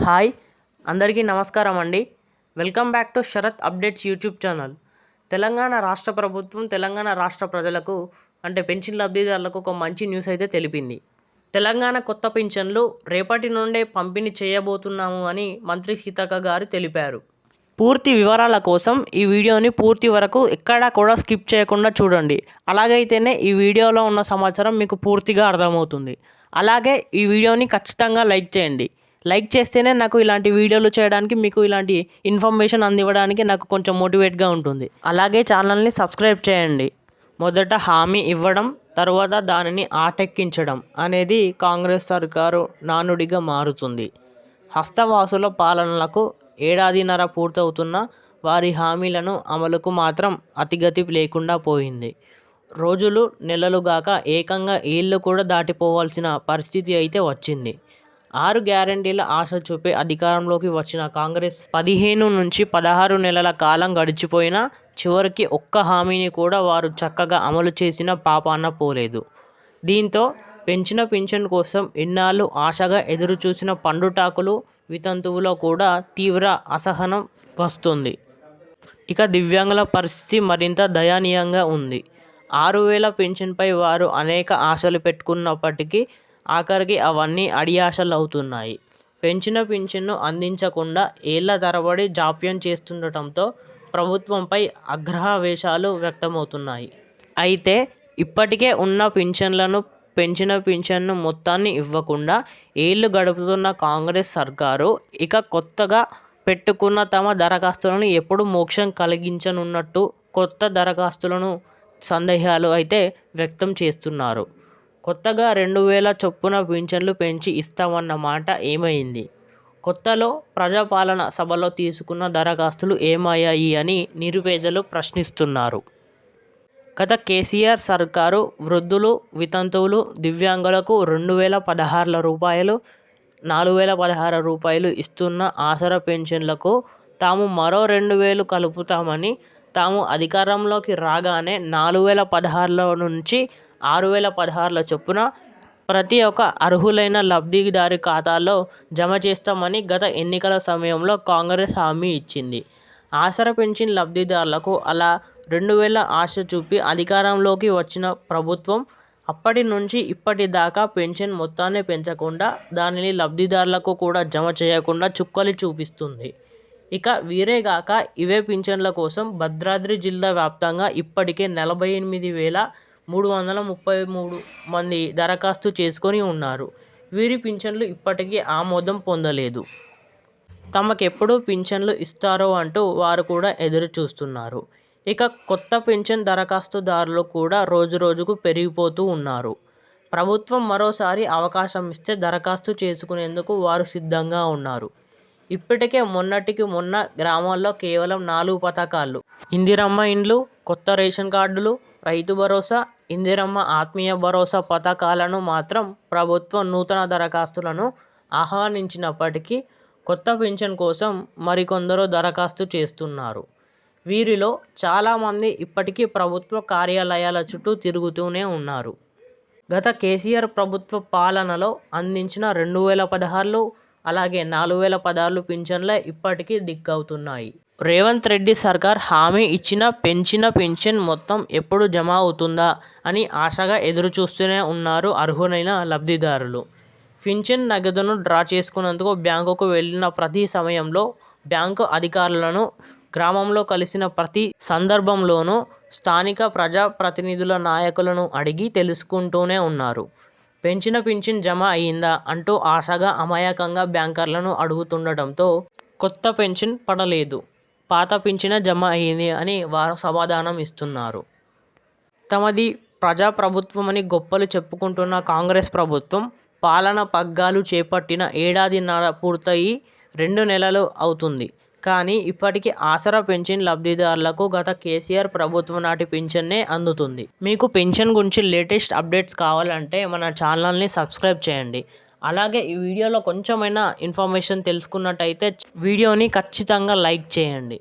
Hi అందరికీ నమస్కారం అండి. Welcome back to Sharath updates YouTube channel. Telangana రాష్ట్ర ప్రభుత్వం తెలంగాణ రాష్ట్ర ప్రజలకు అంటే పెన్షన్ లబ్ధిదారులకు ఒక మంచి న్యూస్ అయితే తెలిపింది. తెలంగాణ కొత్త పింఛన్లు రేపటి నుండే పంపిణీ చేయబోతున్నాము అని మంత్రి సీతక్క గారు తెలిపారు. పూర్తి వివరాల కోసం ఈ వీడియోని పూర్తి వరకు ఎక్కడా కూడా స్కిప్ చేయకుండా చూడండి. అలాగైతేనే ఈ వీడియోలో ఉన్న సమాచారం మీకు పూర్తిగా అర్థమవుతుంది. అలాగే ఈ వీడియోని ఖచ్చితంగా లైక్ చేయండి. లైక్ చేస్తేనే నాకు ఇలాంటి వీడియోలు చేయడానికి, మీకు ఇలాంటి ఇన్ఫర్మేషన్ అందివ్వడానికి నాకు కొంచెం మోటివేట్గా ఉంటుంది. అలాగే ఛానల్ని సబ్స్క్రైబ్ చేయండి. మొదట హామీ ఇవ్వడం, తర్వాత దానిని ఆటెక్కించడం అనేది కాంగ్రెస్ సర్కారు నానుడిగా మారుతుంది. హస్తవాసుల పాలనలకు ఏడాదిన్నర పూర్తవుతున్న వారి హామీలను అమలుకు మాత్రం అతిగతి లేకుండా పోయింది. రోజులు నెలలుగాక ఏకంగా ఏళ్ళు కూడా దాటిపోవాల్సిన పరిస్థితి అయితే వచ్చింది. 6 గ్యారెంటీల ఆశ చూపి అధికారంలోకి వచ్చిన కాంగ్రెస్ 15 నుంచి 16 నెలల కాలం గడిచిపోయినా చివరికి ఒక్క హామీని కూడా వారు చక్కగా అమలు చేసిన పాపాన పోలేదు. దీంతో పెంచిన పింఛన్ కోసం ఇన్నాళ్ళు ఆశగా ఎదురుచూసిన పండుటాకులు, వితంతువులో కూడా తీవ్ర అసహనం వస్తుంది. ఇక దివ్యాంగుల పరిస్థితి మరింత దయనీయంగా ఉంది. 6,000 పింఛన్పై వారు అనేక ఆశలు పెట్టుకున్నప్పటికీ ఆఖరికి అవన్నీ అడియాశలవుతున్నాయి. పెంచిన పింఛన్ను అందించకుండా ఏళ్ల తరబడి జాప్యం చేస్తుండటంతో ప్రభుత్వంపై ఆగ్రహావేశాలు వ్యక్తమవుతున్నాయి. అయితే ఇప్పటికే ఉన్న పెంచిన పింఛన్ను మొత్తాన్ని ఇవ్వకుండా ఏళ్లు గడుపుతున్న కాంగ్రెస్ సర్కారు ఇక కొత్తగా పెట్టుకున్న తమ దరఖాస్తులను ఎప్పుడు మోక్షం కలిగించనున్నట్టు కొత్త దరఖాస్తులను సందేహాలు అయితే వ్యక్తం చేస్తున్నారు. కొత్తగా 2,000 చొప్పున పింఛన్లు పెంచి ఇస్తామన్న మాట ఏమైంది? కొత్తలో ప్రజాపాలన సభలో తీసుకున్న దరఖాస్తులు ఏమయ్యాయి అని నిరుపేదలు ప్రశ్నిస్తున్నారు. గత కేసీఆర్ సర్కారు వృద్ధులు, వితంతువులు, దివ్యాంగులకు 2,016 రూపాయలు, 4,016 రూపాయలు ఇస్తున్న ఆసరా పెన్షన్లకు తాము మరో 2,000 కలుపుతామని, తాము అధికారంలోకి రాగానే 4,016 నుంచి 6,016 చొప్పున ప్రతి ఒక్క అర్హులైన లబ్ధిదారి ఖాతాలో జమ చేస్తామని గత ఎన్నికల సమయంలో కాంగ్రెస్ హామీ ఇచ్చింది. ఆసరా పెన్షన్ లబ్ధిదారులకు అలా 2,000 ఆశ చూపి అధికారంలోకి వచ్చిన ప్రభుత్వం అప్పటి నుంచి ఇప్పటిదాకా పెన్షన్ మొత్తాన్ని పెంచకుండా, దానిని లబ్ధిదారులకు కూడా జమ చేయకుండా చుక్కలు చూపిస్తుంది. ఇక వీరేగాక ఇవే పింఛన్ల కోసం భద్రాద్రి జిల్లా వ్యాప్తంగా ఇప్పటికే 48,333 మంది దరఖాస్తు చేసుకొని ఉన్నారు. వీరి పింఛన్లు ఇప్పటికీ ఆమోదం పొందలేదు. తమకెప్పుడు పింఛన్లు ఇస్తారో అంటూ వారు కూడా ఎదురు చూస్తున్నారు. ఇక కొత్త పెన్షన్ దరఖాస్తుదారులు కూడా రోజురోజుకు పెరిగిపోతూ ఉన్నారు. ప్రభుత్వం మరోసారి అవకాశం ఇస్తే దరఖాస్తు చేసుకునేందుకు వారు సిద్ధంగా ఉన్నారు. ఇప్పటికే మొన్నటికి మొన్న గ్రామాల్లో కేవలం 4 పథకాలు, ఇందిరమ్మ ఇండ్లు, కొత్త రేషన్ కార్డులు, రైతు భరోసా, ఇందిరమ్మ ఆత్మీయ భరోసా పథకాలను మాత్రం ప్రభుత్వం నూతన దరఖాస్తులను ఆహ్వానించినప్పటికీ కొత్త పెన్షన్ కోసం మరికొందరు దరఖాస్తు చేస్తున్నారు. వీరిలో చాలామంది ఇప్పటికీ ప్రభుత్వ కార్యాలయాల చుట్టూ తిరుగుతూనే ఉన్నారు. గత కేసీఆర్ ప్రభుత్వ పాలనలో అందించిన 2,016 అలాగే 4,016 పింఛన్లే ఇప్పటికీ దిక్కవుతున్నాయి. రేవంత్ రెడ్డి సర్కార్ హామీ ఇచ్చిన పెంచిన పింఛన్ మొత్తం ఎప్పుడు జమ అవుతుందా అని ఆశగా ఎదురుచూస్తూనే ఉన్నారు అర్హులైన లబ్ధిదారులు. పింఛన్ నగదును డ్రా చేసుకునేందుకు బ్యాంకుకు వెళ్లిన ప్రతి సమయంలో, బ్యాంకు అధికారులను గ్రామంలో కలిసిన ప్రతి సందర్భంలోనూ స్థానిక ప్రజాప్రతినిధుల నాయకులను అడిగి తెలుసుకుంటూనే ఉన్నారు. పెంచిన పింఛన్ జమ అయిందా అంటూ ఆశగా అమాయకంగా బ్యాంకర్లను అడుగుతుండటంతో కొత్త పెన్షన్ పడలేదు, పాత పింఛనే జమ అయింది అని వారు సమాధానం ఇస్తున్నారు. తమది ప్రజాప్రభుత్వమని గొప్పలు చెప్పుకుంటున్న కాంగ్రెస్ ప్రభుత్వం పాలన పగ్గాలు చేపట్టిన ఏడాదిన్నర పూర్తయి 2 నెలలు అవుతుంది. కానీ ఇప్పటికీ ఆసరా పెన్షన్ లబ్ధిదారులకు గత కేసీఆర్ ప్రభుత్వం నాటి పింఛన్నే అందుతుంది. మీకు పెన్షన్ గురించి లేటెస్ట్ అప్డేట్స్ కావాలంటే మన ఛానల్ని సబ్స్క్రైబ్ చేయండి. అలాగే ఈ వీడియోలో కొంచెమైనా ఇన్ఫర్మేషన్ తెలుసుకున్నట్టయితే వీడియోని ఖచ్చితంగా లైక్ చేయండి.